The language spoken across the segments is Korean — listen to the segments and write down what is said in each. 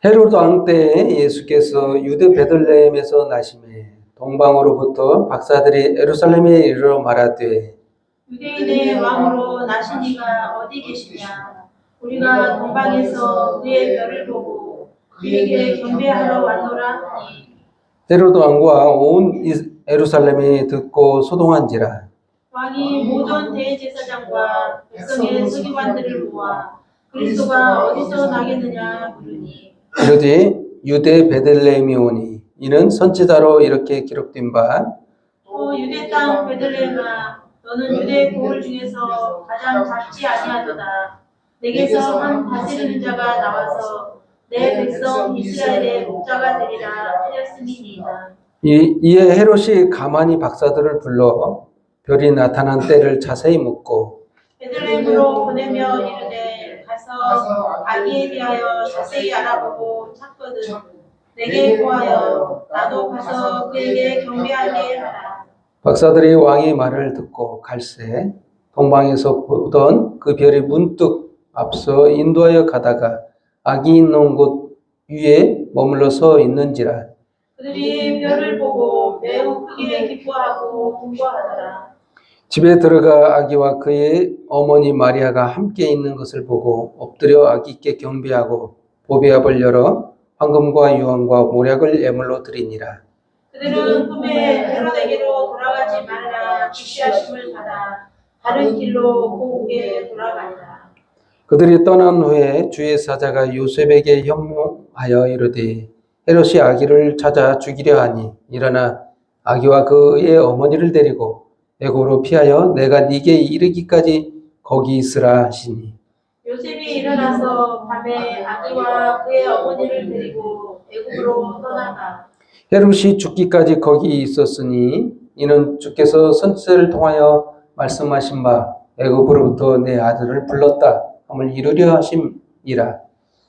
헤로드 왕 때 예수께서 유대 베들레헴에서 나심에 동방으로부터 박사들이 예루살렘에 이르러 말하되 유대인의 왕으로 나신 이가 어디 계시냐? 우리가 동방에서 그의 별을 보고 그에게 경배하러 왔노라 하니 헤로드 왕과 온 예루살렘이 듣고 소동한지라. 왕이 모든 대제사장과 백성의 서기관들을 모아 그리스도가 어디서 나겠느냐 물으니 이르되 유대 베들레헴이 오니 이는 선지자로 이렇게 기록된 바 또 유대 땅 베들레헴아 너는 유대 고을 중에서 가장 작지 아니하도다. 내게서 한 다스리는 자가 나와서 내 백성 이스라엘의 목자가 되리라 하였음이니이다. 이에 헤롯이 가만히 박사들을 불러 별이 나타난 때를 자세히 묻고 베들레헴으로 보내며 이르되 가서 아기에 대하여 자세히 알아보고 찾거든 내게 구하여 나도 가서 그에게 경배하게 하라. 박사들이 왕의 말을 듣고 갈새 동방에서 보던 그 별이 문득 앞서 인도하여 가다가 아기 있는 곳 위에 머물러 서 있는지라. 그들이 별을 보고 매우 크게 기뻐하고 분주하더라. 집에 들어가 아기와 그의 어머니 마리아가 함께 있는 것을 보고 엎드려 아기께 경배하고 보배압을 열어 황금과 유황과 모략을 예물로 드리니라. 그들은 꿈에 헤롯에게로 돌아가지 말라 지시하심을 받아 다른 길로 고국에 돌아가니라. 그들이 떠난 후에 주의 사자가 요셉에게 현몽하여 이르되 헤롯이 아기를 찾아 죽이려 하니 일어나 아기와 그의 어머니를 데리고 애고로 피하여 내가 네게 이르기까지 거기 있으라 하시니 요셉이 일어나서 밤에 아기와 그의 어머니를 데리고 애굽으로 떠나가 헤롯이 죽기까지 거기 있었으니 이는 주께서 선지자를 통하여 말씀하신 바 애굽으로부터 내 아들을 불렀다 함을 이루려 하심이라.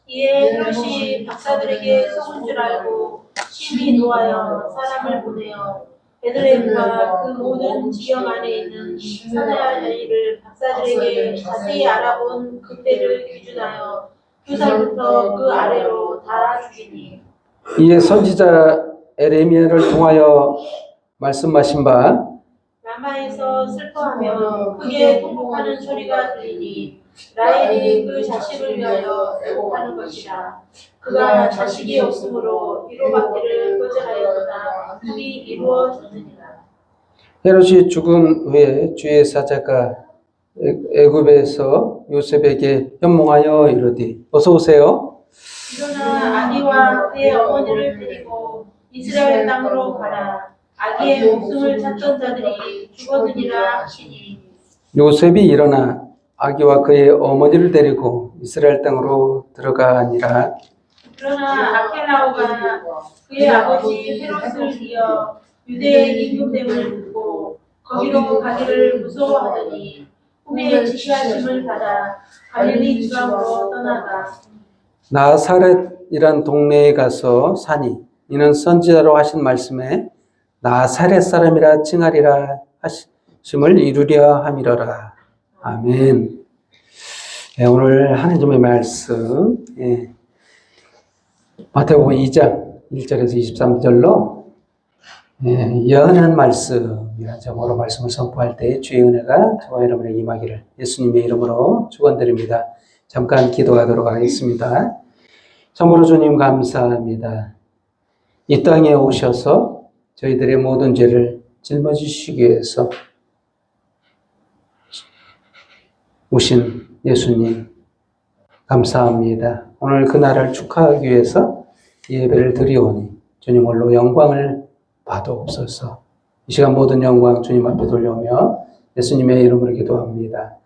이에 헤롯이 박사들에게 속은 줄 알고 심히 노하여 사람을 보내어 베들레헴과 그 모든 지경 안에 있는 사내아이를 박사들에게 자세히 알아본 그때를 기준하여 두 살부터 그 아래로 다 죽이니 이에 선지자 에레미야를 통하여 말씀하신 바 라마에서 슬퍼하며 크게 통곡하는 소리가 들리니 라헬이 그 자식을 위하여 애곡하는 것이라. 그가 자식이 없으므로 위로받기를 거절하였으나 꿈이 이루어졌느니라. 헤롯이 죽은 후에 주의 사자가 애굽에서 요셉에게 현몽하여 이르되 어서 오세요. 일어나 아기와 그의 어머니를 데리고 이스라엘 땅으로 가라. 아기의 목숨을 찾던 자들이 죽었느니라 하시니 요셉이 일어나 아기와 그의 어머니를 데리고 이스라엘 땅으로 들어가니라. 그러나 아켈라오가 그의 아버지 헤롯을 이어 유대의 임금됨을 듣고 거기로 가기를 무서워하더니 꿈에 지시하심을 받아 갈릴리 지방으로 떠나가 나사렛이란 동네에 가서 사니 이는 선지자로 하신 말씀에 나사렛 사람이라 칭하리라 하심을 이루려 함이러라. 아멘. 네, 오늘 하나님의 말씀 마태복음 2장 1절에서 23절로 연한 말씀이라는 제목으로 말씀을 선포할 때 주의 은혜가 저와 여러분에게 임하기를 예수님의 이름으로 축원드립니다. 잠깐 기도하도록 하겠습니다. 참으로 주님 감사합니다. 이 땅에 오셔서 저희들의 모든 죄를 짊어지시기 위해서 오신 예수님 감사합니다. 오늘 그날을 축하하기 위해서 예배를 드리오니 주님 홀로 영광을 받아옵소서. 이 시간 모든 영광 주님 앞에 돌려오며 예수님의 이름으로 기도합니다.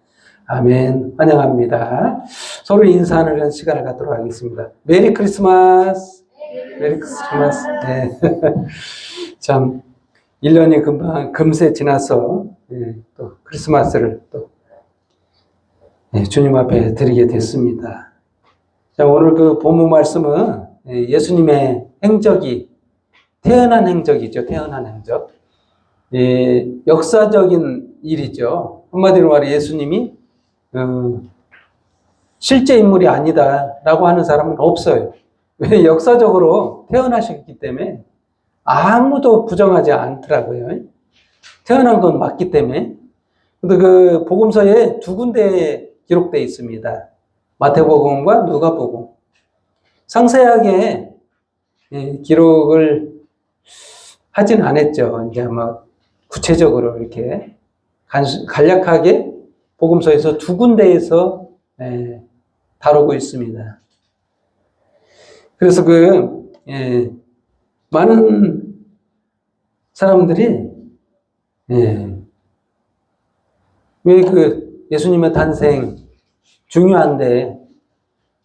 아멘. 환영합니다. 서로 인사하는 시간을 갖도록 하겠습니다. 메리 크리스마스. 메리 크리스마스. 네. 참 1년이 금방 금세 지나서 또 크리스마스를 또 주님 앞에 드리게 됐습니다. 자, 오늘 그 본문 말씀은 예수님의 행적이 태어난 행적이죠. 태어난 행적. 역사적인 일이죠. 한마디로 말해 예수님이 실제 인물이 아니다라고 하는 사람은 없어요. 왜 역사적으로 태어나셨기 때문에 아무도 부정하지 않더라고요. 태어난 건 맞기 때문에. 근데 그 복음서에 두 군데 기록되어 있습니다. 마태복음과 누가복음. 상세하게 기록을 하진 않았죠. 이제 뭐 구체적으로 이렇게 간략하게 복음서에서 두 군데에서 다루고 있습니다. 그래서 많은 사람들이 왜 예수님의 탄생 중요한데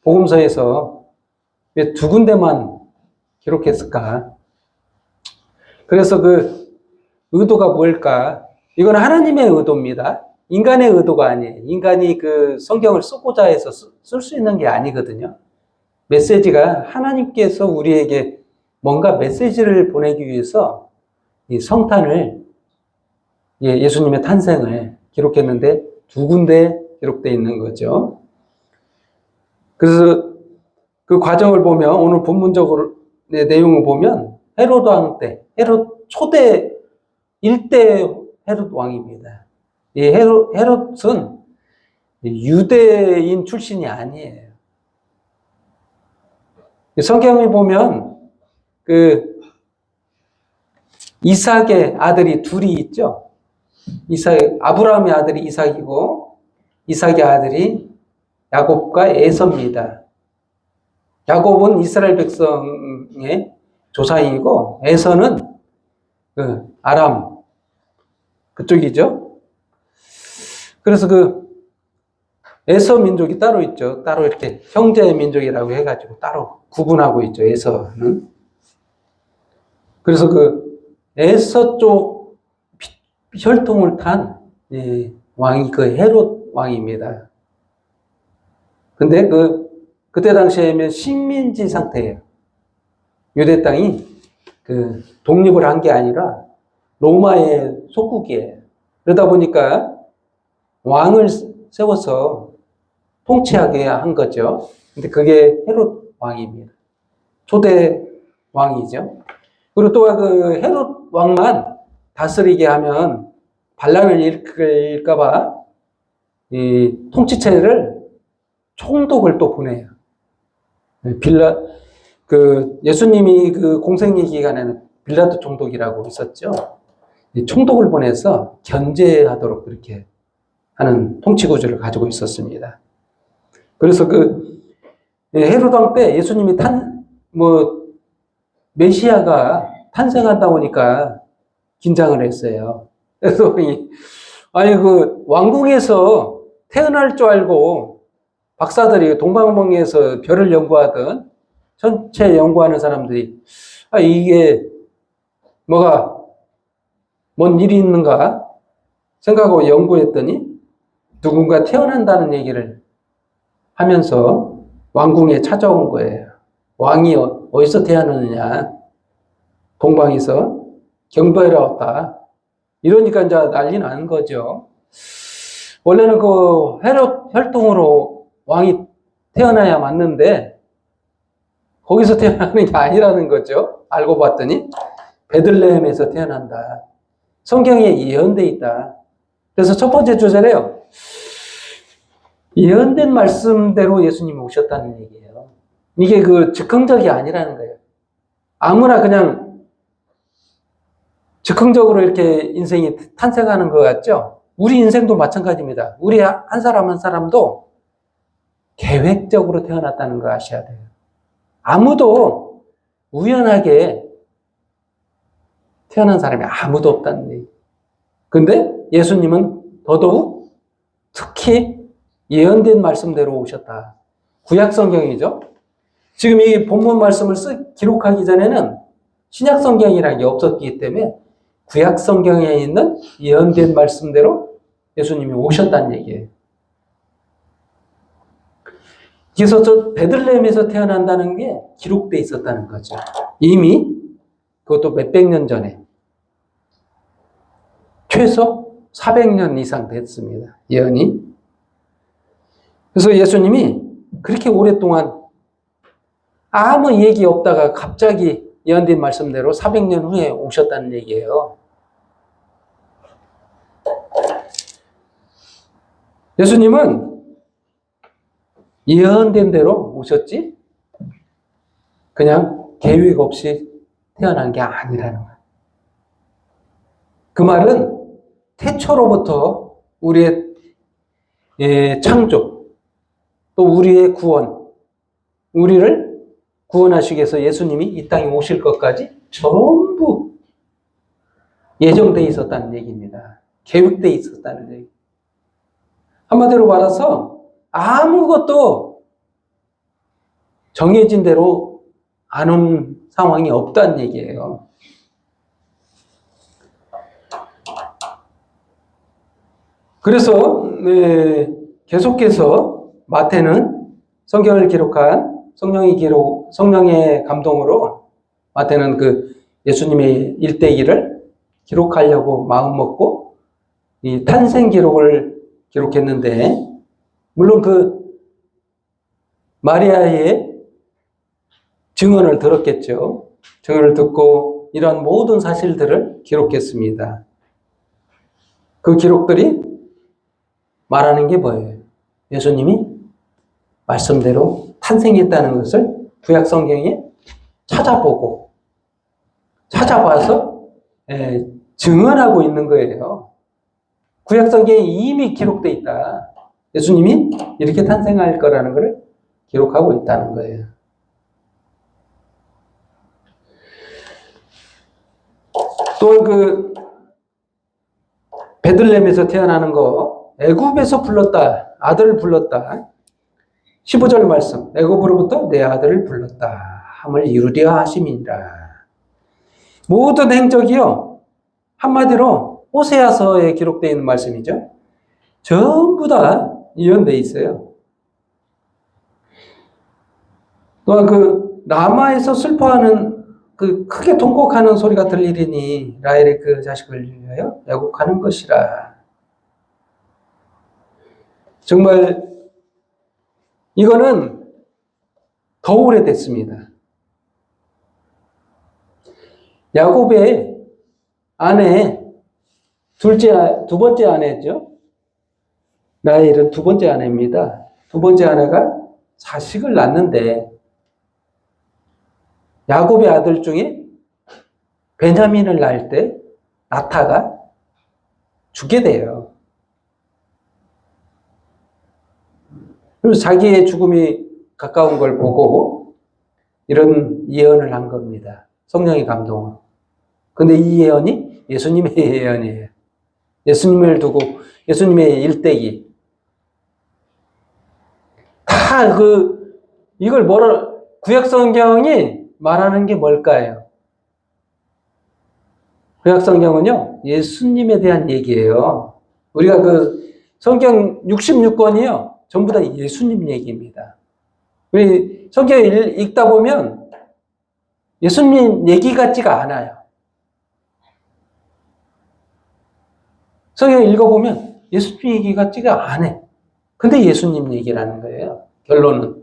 복음서에서 왜 두 군데만 기록했을까? 그래서 의도가 뭘까? 이건 하나님의 의도입니다. 인간의 의도가 아니에요. 인간이 성경을 쓰고자 해서 쓸 수 있는 게 아니거든요. 메시지가 하나님께서 우리에게 뭔가 메시지를 보내기 위해서 이 성탄을, 예수님의 탄생을 기록했는데 두 군데 기록되어 있는 거죠. 그래서 그 과정을 보면 오늘 본문적으로 내용을 보면 헤롯 왕 때, 헤롯 초대 1대 헤롯 왕입니다. 이 헤롯은 유대인 출신이 아니에요. 성경을 보면 이삭의 아들이 둘이 있죠. 아브라함의 아들이 이삭이고 이삭의 아들이 야곱과 에서입니다. 야곱은 이스라엘 백성의 조상이고 에서는 아람 그쪽이죠. 그래서 에서 민족이 따로 있죠. 따로 이렇게 형제 민족이라고 해가지고 따로 구분하고 있죠. 에서는. 그래서 에서 쪽 혈통을 탄 왕이 헤롯 왕입니다. 근데 그때 당시에면 식민지 상태예요. 유대 땅이 독립을 한 게 아니라 로마의 속국이에요. 그러다 보니까 왕을 세워서 통치하게 한 거죠. 근데 그게 헤롯 왕입니다. 초대 왕이죠. 그리고 또 헤롯 왕만 다스리게 하면 반란을 일으킬까봐 이 통치체를 총독을 또 보내요. 예수님이 공생애 기간에는 빌라도 총독이라고 있었죠. 이 총독을 보내서 견제하도록 그렇게 하는 통치 구조를 가지고 있었습니다. 그래서 헤롯 왕 때 예수님이 메시아가 탄생한다 보니까 긴장을 했어요. 그래서 왕궁에서 태어날 줄 알고 박사들이 동방멍에서 별을 연구하던 전체 연구하는 사람들이 이게 뭔 일이 있는가 생각하고 연구했더니 누군가 태어난다는 얘기를 하면서 왕궁에 찾아온 거예요. 왕이 어디서 태어나느냐? 동방에서 경배하러 왔다. 이러니까 이제 난리 나는 거죠. 원래는 헤롯 혈통으로 왕이 태어나야 맞는데 거기서 태어나는 게 아니라는 거죠. 알고 봤더니 베들레헴에서 태어난다. 성경에 예언돼 있다. 그래서 첫 번째 주제래요. 예언된 말씀대로 예수님이 오셨다는 얘기예요. 이게 즉흥적이 아니라는 거예요. 아무나 그냥 즉흥적으로 이렇게 인생이 탄생하는 것 같죠? 우리 인생도 마찬가지입니다. 우리 한 사람 한 사람도 계획적으로 태어났다는 거 아셔야 돼요. 아무도 우연하게 태어난 사람이 아무도 없다는 얘기. 근데 예수님은 더더욱 특히 예언된 말씀대로 오셨다. 구약 성경이죠. 지금 이 본문 말씀을 기록하기 전에는 신약 성경이라는 게 없었기 때문에 구약 성경에 있는 예언된 말씀대로 예수님이 오셨다는 얘기예요. 그래서 베들레헴에서 태어난다는 게 기록돼 있었다는 거죠. 이미 그것도 몇백 년 전에 최소 400년 이상 됐습니다. 예언이. 그래서 예수님이 그렇게 오랫동안 아무 얘기 없다가 갑자기 예언된 말씀대로 400년 후에 오셨다는 얘기예요. 예수님은 예언된 대로 오셨지 그냥 계획 없이 태어난 게 아니라는 거예요. 그 말은 태초로부터 우리의 창조, 또 우리의 구원, 우리를 구원하시기 위해서 예수님이 이 땅에 오실 것까지 전부 예정되어 있었다는 얘기입니다. 계획되어 있었다는 얘기. 한마디로 말해서 아무것도 정해진 대로 안 온 상황이 없다는 얘기예요. 그래서 계속해서 마태는 성경을 기록한 성령의 감동으로 마태는 그 예수님의 일대기를 기록하려고 마음먹고 이 탄생 기록을 기록했는데, 물론 그 마리아의 증언을 들었겠죠. 증언을 듣고 이러한 모든 사실들을 기록했습니다. 그 기록들이 말하는 게 뭐예요? 예수님이 말씀대로 탄생했다는 것을 구약 성경에 찾아봐서 증언하고 있는 거예요. 구약 성경에 이미 기록되어 있다. 예수님이 이렇게 탄생할 거라는 것을 기록하고 있다는 거예요. 또 그 베들레헴에서 태어나는 거, 애굽에서 불렀다, 아들을 불렀다. 15절 말씀, 애굽으로부터 내 아들을 불렀다 함을 이루려 하심이니라. 모든 행적이요, 한마디로 호세아서에 기록되어 있는 말씀이죠. 전부 다 예언되어 있어요. 또한 그 라마에서 슬퍼하는 그 크게 통곡하는 소리가 들리리니 라헬의 그 자식을 위하여 애곡하는 것이라. 정말 이거는 더 오래됐습니다. 야곱의 아내, 두 번째 아내죠. 라헬은 두 번째 아내입니다. 두 번째 아내가 자식을 낳는데 야곱의 아들 중에 베냐민을 낳을 때 나타가 죽게 돼요. 그래서 자기의 죽음이 가까운 걸 보고 이런 예언을 한 겁니다. 성령의 감동으로. 근데 이 예언이 예수님의 예언이에요. 예수님을 두고 예수님의 일대기. 다 이걸 구약 성경이 말하는 게 뭘까요? 구약 성경은요, 예수님에 대한 얘기예요. 우리가 그 성경 66권이요, 전부 다 예수님 얘기입니다. 우리 성경을 읽다 보면 예수님 얘기 같지가 않아요. 성경 읽어보면 예수님 얘기 같지가 않아. 근데 예수님 얘기라는 거예요. 결론은.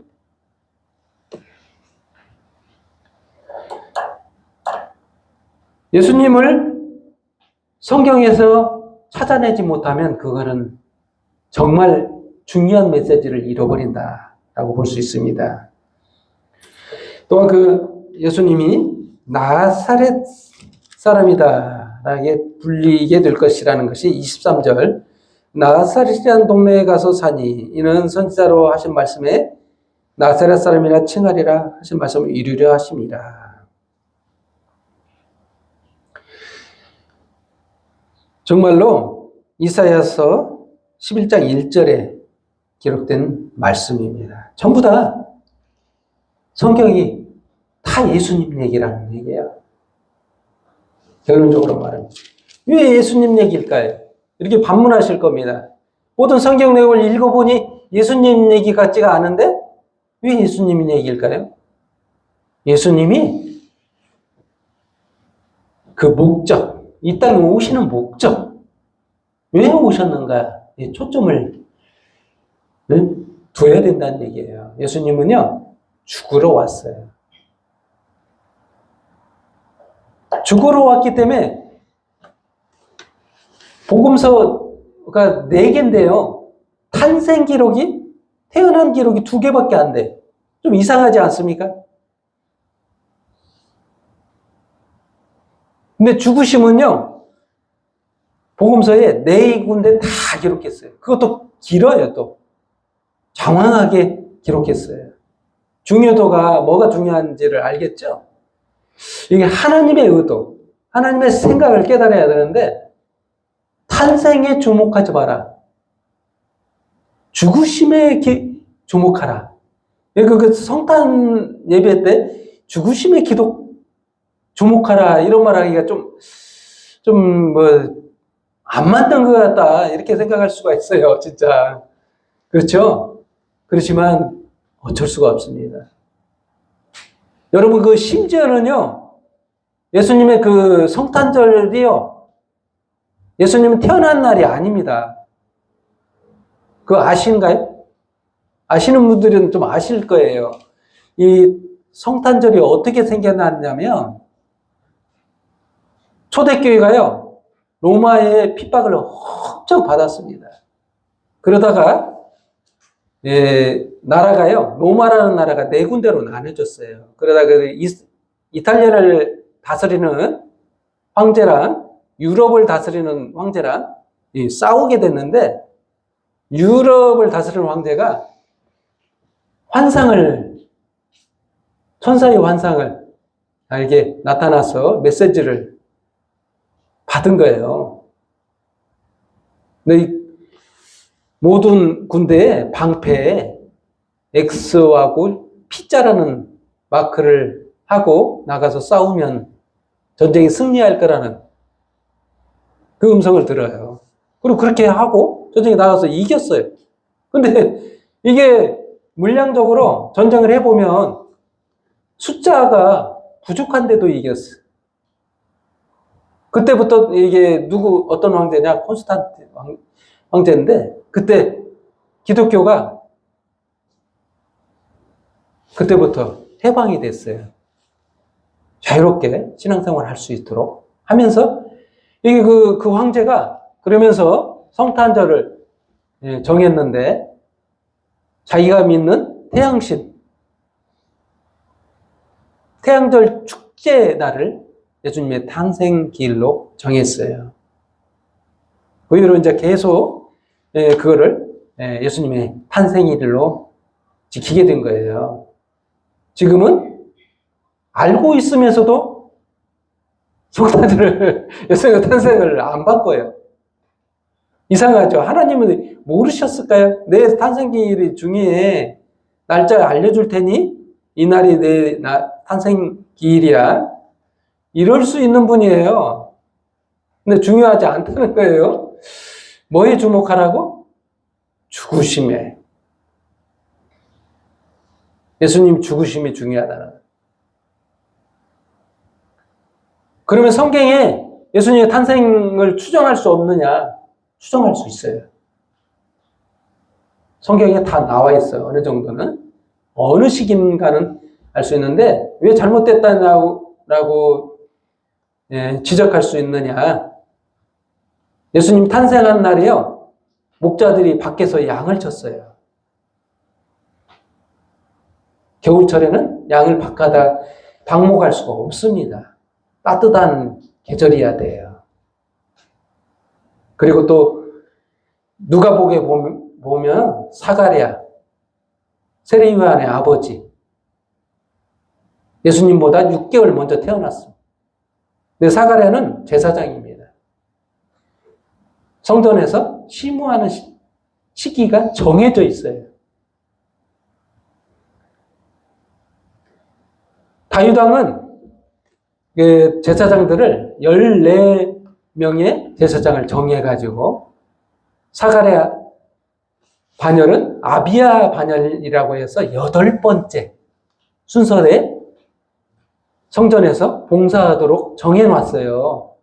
예수님을 성경에서 찾아내지 못하면 그거는 정말 중요한 메시지를 잃어버린다라고 볼 수 있습니다. 또한 그 예수님이 나사렛 사람이다 라게 불리게 될 것이라는 것이 23절, 나사렛이라는 동네에 가서 사니 이는 선지자로 하신 말씀에 나사렛 사람이라 칭하리라 하신 말씀을 이루려 하심이라. 정말로 이사야서 11장 1절에 기록된 말씀입니다. 전부 다 성경이 다 예수님 얘기라는 얘기예요. 결론적으로 말합니다. 왜 예수님 얘기일까요? 이렇게 반문하실 겁니다. 모든 성경 내용을 읽어보니 예수님 얘기 같지가 않은데 왜 예수님 얘기일까요? 예수님이 그 목적, 이 땅에 오시는 목적, 왜 오셨는가, 이 초점을 둬야 된다는 얘기예요. 예수님은요, 죽으러 왔어요. 죽으러 왔기 때문에 복음서가 4개인데요. 탄생 기록이, 태어난 기록이 2개밖에 안 돼. 좀 이상하지 않습니까? 근데 죽으심은요, 복음서에 4군데 다 기록했어요. 그것도 길어요, 또. 장황하게 기록했어요. 중요도가 뭐가 중요한지를 알겠죠? 이게 하나님의 의도, 하나님의 생각을 깨달아야 되는데, 탄생에 주목하지 마라. 죽으심에 주목하라. 그 성탄 예배 때 죽으심에 주목하라. 이런 말 하기가 안 맞는 것 같다. 이렇게 생각할 수가 있어요, 진짜. 그렇죠? 그렇지만 어쩔 수가 없습니다. 여러분, 그 심지어는요, 예수님의 그 성탄절이요, 예수님은 태어난 날이 아닙니다. 그거 아신가요? 아시는 분들은 좀 아실 거예요. 이 성탄절이 어떻게 생겨났냐면, 초대교회가요, 로마의 핍박을 엄청 받았습니다. 그러다가, 나라가요, 로마라는 나라가 4군데로 나눠졌어요. 그러다가 이탈리아를 다스리는 황제랑 유럽을 다스리는 황제랑 싸우게 됐는데, 유럽을 다스리는 황제가 천사의 환상을 이게 나타나서 메시지를 받은 거예요. 근데 이 모든 군대에 방패에 X하고 P자라는 마크를 하고 나가서 싸우면 전쟁에 승리할 거라는 그 음성을 들어요. 그리고 그렇게 하고 전쟁에 나가서 이겼어요. 근데 이게 물량적으로 전쟁을 해보면 숫자가 부족한데도 이겼어요. 그때부터 이게 어떤 황제냐? 콘스탄틴 황제인데, 그때 기독교가 그때부터 해방이 됐어요. 자유롭게 신앙생활 할 수 있도록 하면서, 이게 그 황제가 그러면서 성탄절을 정했는데, 자기가 믿는 태양절 축제 날을 예수님의 탄생기일로 정했어요. 그 이후로 이제 계속 그거를 예수님의 탄생일로 지키게 된 거예요. 지금은 알고 있으면서도 성탄절을 예수님의 탄생을 안 바꿔요. 이상하죠? 하나님은 모르셨을까요? 내 탄생기일이 중요해. 날짜 알려줄 테니 이 날이 내 탄생기일이야. 이럴 수 있는 분이에요. 근데 중요하지 않다는 거예요. 뭐에 주목하라고? 죽으심에. 예수님 죽으심이 중요하다는. 그러면 성경에 예수님의 탄생을 추정할 수 없느냐? 추정할 수 있어요. 성경에 다 나와 있어요. 어느 정도는. 어느 시기인가는 알 수 있는데, 왜 잘못됐다라고 지적할 수 있느냐? 예수님 탄생한 날이요, 목자들이 밖에서 양을 쳤어요. 겨울철에는 양을 바깥에 방목할 수가 없습니다. 따뜻한 계절이어야 돼요. 그리고 또 누가복음에 보면 사가랴, 세례요한의 아버지, 예수님보다 6개월 먼저 태어났습니다. 근데 사가랴는 제사장입니다. 성전에서 시무하는 시기가 정해져 있어요. 다윗왕은 제사장들을 14명의 제사장을 정해가지고, 사가랴 반열은 아비야 반열이라고 해서 8번째 순서에 성전에서 봉사하도록 정해놨어요.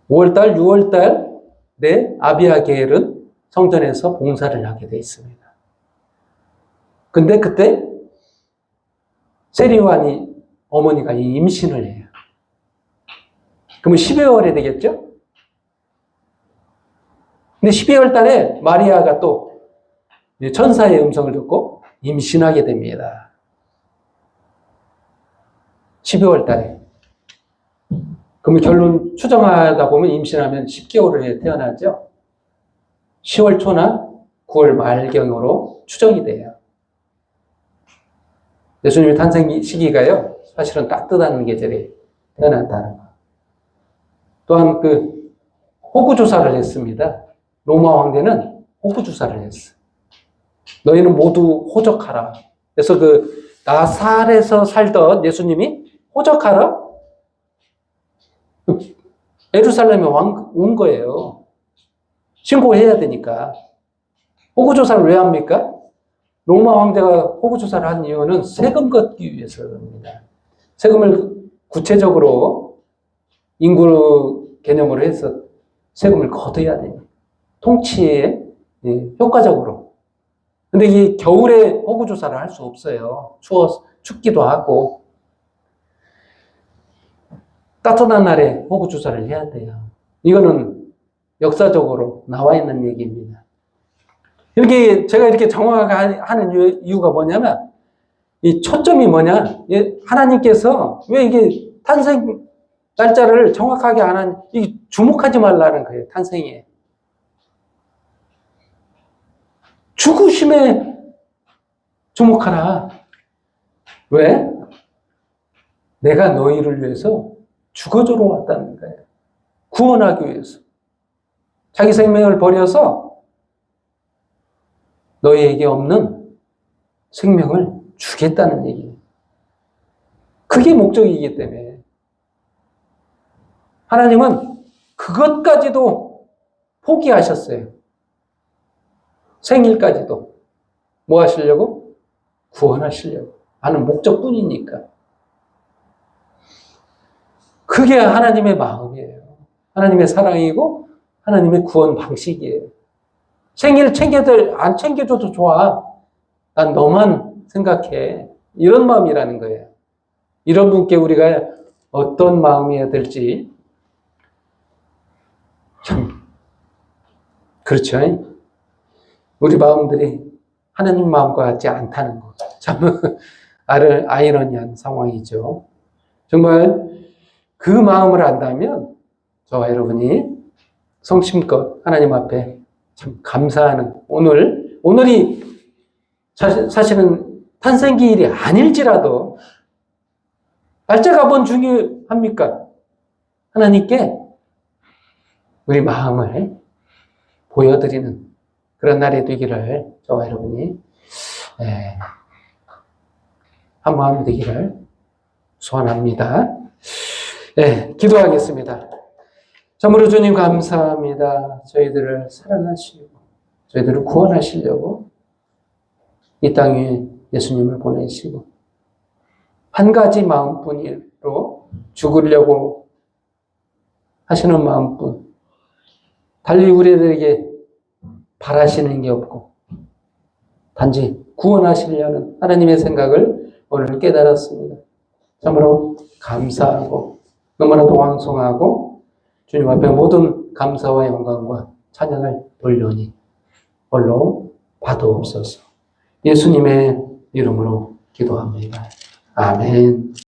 5월달, 6월달 내 아비야 계열은 성전에서 봉사를 하게 되어 있습니다. 근데 그때 세리요한이 어머니가 임신을 해요. 그러면 12월에 되겠죠? 근데 12월 달에 마리아가 또 천사의 음성을 듣고 임신하게 됩니다. 12월 달에. 그러면 결론 추정하다 보면 임신하면 10개월에 태어나죠? 10월 초나 9월 말경으로 추정이 돼요. 예수님의 탄생 시기가요, 사실은 따뜻한 계절에 태어났다는 거. 또한 호구조사를 했습니다. 로마 황제는 호구조사를 했어. 너희는 모두 호적하라. 그래서 나사렛에서 살던 예수님이 호적하라? 예루살렘에 온 거예요. 신고해야 되니까. 호구조사를 왜 합니까? 로마 황제가 호구조사를 한 이유는 세금 걷기 위해서입니다. 세금을 구체적으로 인구 개념으로 해서 세금을 걷어야 돼요. 통치에 효과적으로. 근데 이 겨울에 호구조사를 할 수 없어요. 춥기도 하고. 따뜻한 날에 호구조사를 해야 돼요. 이거는 역사적으로 나와 있는 얘기입니다. 제가 이렇게 정확하게 하는 이유가 뭐냐면, 이 초점이 뭐냐? 하나님께서 왜 이게 탄생 날짜를 정확하게 안 하는, 이 주목하지 말라는 거예요, 탄생에. 죽으심에 주목하라. 왜? 내가 너희를 위해서 죽어주러 왔다는 거예요. 구원하기 위해서. 자기 생명을 버려서 너희에게 없는 생명을 주겠다는 얘기예요. 그게 목적이기 때문에 하나님은 그것까지도 포기하셨어요. 생일까지도. 뭐 하시려고? 구원하시려고 하는 목적뿐이니까. 그게 하나님의 마음이에요. 하나님의 사랑이고 하나님의 구원 방식이에요. 생일 안 챙겨줘도 좋아. 난 너만 생각해. 이런 마음이라는 거예요. 이런 분께 우리가 어떤 마음이어야 될지 참 그렇죠. 우리 마음들이 하나님 마음과 같지 않다는 거. 참 아이러니한 상황이죠. 정말 그 마음을 안다면 저와 여러분이 성심껏 하나님 앞에 참 감사하는 오늘이 사실은 탄생기일이 아닐지라도 날짜가 뭔 중요합니까? 하나님께 우리 마음을 보여드리는 그런 날이 되기를 저와 여러분이 한 마음이 되기를 소원합니다. 기도하겠습니다. 참으로 주님 감사합니다. 저희들을 사랑하시고 저희들을 구원하시려고 이 땅에 예수님을 보내시고 한 가지 마음뿐으로 죽으려고 하시는 마음뿐, 달리 우리들에게 바라시는 게 없고 단지 구원하시려는 하나님의 생각을 오늘 깨달았습니다. 참으로 감사하고 너무나도 왕성하고 주님 앞에 모든 감사와 영광과 찬양을 돌려니 홀로 받아옵소서. 예수님의 이름으로 기도합니다. 아멘.